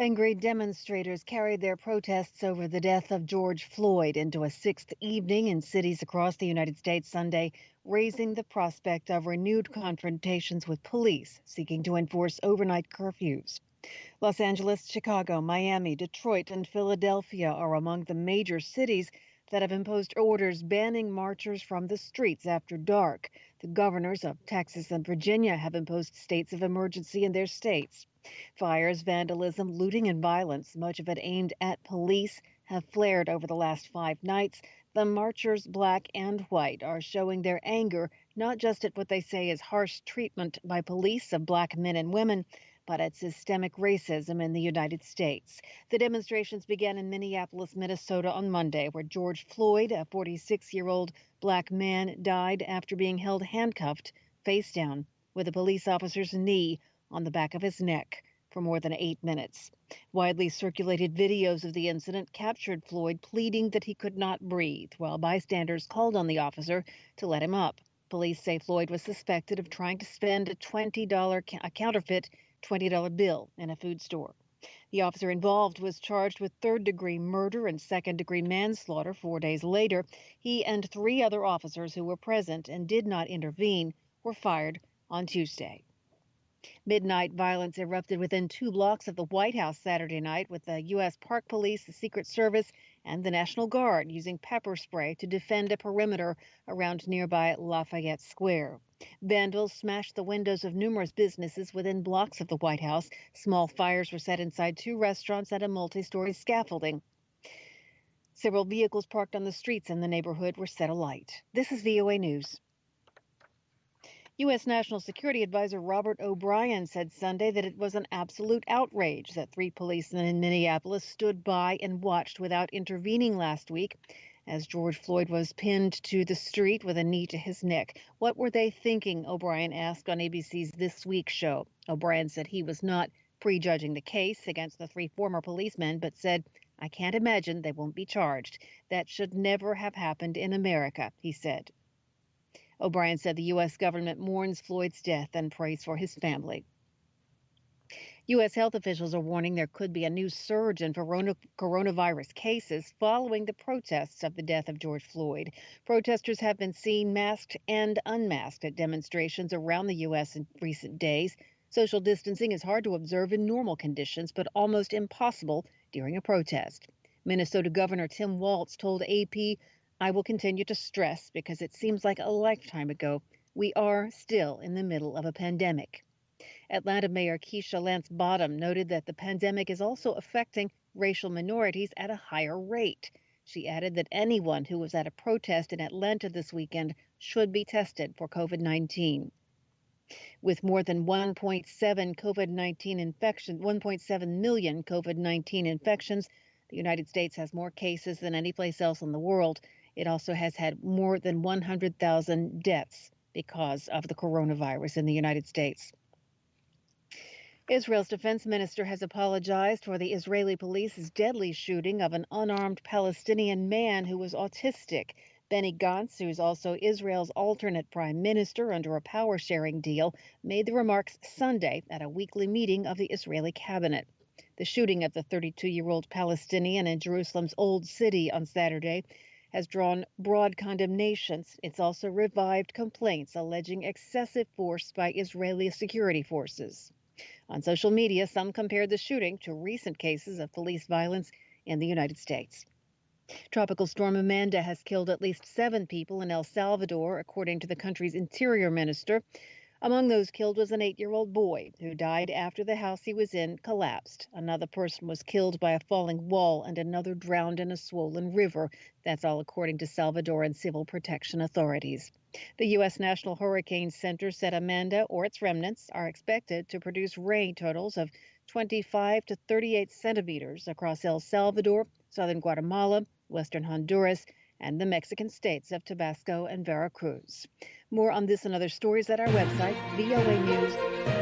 Angry demonstrators carried their protests over the death of George Floyd into a sixth evening in cities across the United States Sunday, raising the prospect of renewed confrontations with police seeking to enforce overnight curfews. Los Angeles, Chicago, Miami, Detroit, and Philadelphia are among the major cities that have imposed orders banning marchers from the streets after dark. The governors of Texas and Virginia have imposed states of emergency in their states. Fires, vandalism, looting, and violence, much of it aimed at police, have flared over the last 5 nights. The marchers, black and white, are showing their anger not just at what they say is harsh treatment by police of black men and women, but at systemic racism in the United States. The demonstrations began in Minneapolis, Minnesota on Monday, where George Floyd, a 46-year-old black man, died after being held handcuffed face down with a police officer's knee on the back of his neck for more than 8 minutes. Widely circulated videos of the incident captured Floyd pleading that he could not breathe, while bystanders called on the officer to let him up. Police say Floyd was suspected of trying to spend a counterfeit $20 bill in a food store. The officer involved was charged with third-degree murder and second-degree manslaughter 4 days later. He and 3 other officers who were present and did not intervene were fired on Tuesday. Midnight violence erupted within 2 blocks of the White House Saturday night, with the U.S. Park Police, the Secret Service, and the National Guard using pepper spray to defend a perimeter around nearby Lafayette Square. Vandals smashed the windows of numerous businesses within blocks of the White House. Small fires were set inside 2 restaurants and a multi-story scaffolding. Several vehicles parked on the streets in the neighborhood were set alight. This is VOA News. U.S. National Security Advisor Robert O'Brien said Sunday that it was an absolute outrage that 3 policemen in Minneapolis stood by and watched without intervening last week as George Floyd was pinned to the street with a knee to his neck. What were they thinking? O'Brien asked on ABC's This Week show. O'Brien said he was not prejudging the case against the 3 former policemen, but said, "I can't imagine they won't be charged. That should never have happened in America," he said. O'Brien said the U.S. government mourns Floyd's death and prays for his family. U.S. health officials are warning there could be a new surge in coronavirus cases following the protests of the death of George Floyd. Protesters have been seen masked and unmasked at demonstrations around the U.S. in recent days. Social distancing is hard to observe in normal conditions, but almost impossible during a protest. Minnesota Governor Tim Walz told AP, "I will continue to stress, because it seems like a lifetime ago, we are still in the middle of a pandemic." Atlanta Mayor Keisha Lance Bottom noted that the pandemic is also affecting racial minorities at a higher rate. She added that anyone who was at a protest in Atlanta this weekend should be tested for COVID-19. With more than 1.7 million COVID-19 infections, the United States has more cases than any place else in the world. It also has had more than 100,000 deaths because of the coronavirus in the United States. Israel's defense minister has apologized for the Israeli police's deadly shooting of an unarmed Palestinian man who was autistic. Benny Gantz, who is also Israel's alternate prime minister under a power-sharing deal, made the remarks Sunday at a weekly meeting of the Israeli cabinet. The shooting of the 32-year-old Palestinian in Jerusalem's Old City on Saturday has drawn broad condemnations. It's also revived complaints alleging excessive force by Israeli security forces. On social media, some compared the shooting to recent cases of police violence in the United States. Tropical storm Amanda has killed at least 7 people in El Salvador, according to the country's interior minister. Among those killed was an 8-year-old boy who died after the house he was in collapsed. Another person was killed by a falling wall and another drowned in a swollen river. That's all according to Salvadoran civil protection authorities. The U.S. National Hurricane Center said Amanda or its remnants are expected to produce rain totals of 25 to 38 centimeters across El Salvador, southern Guatemala, western Honduras, and the Mexican states of Tabasco and Veracruz. More on this and other stories at our website, voanews.com.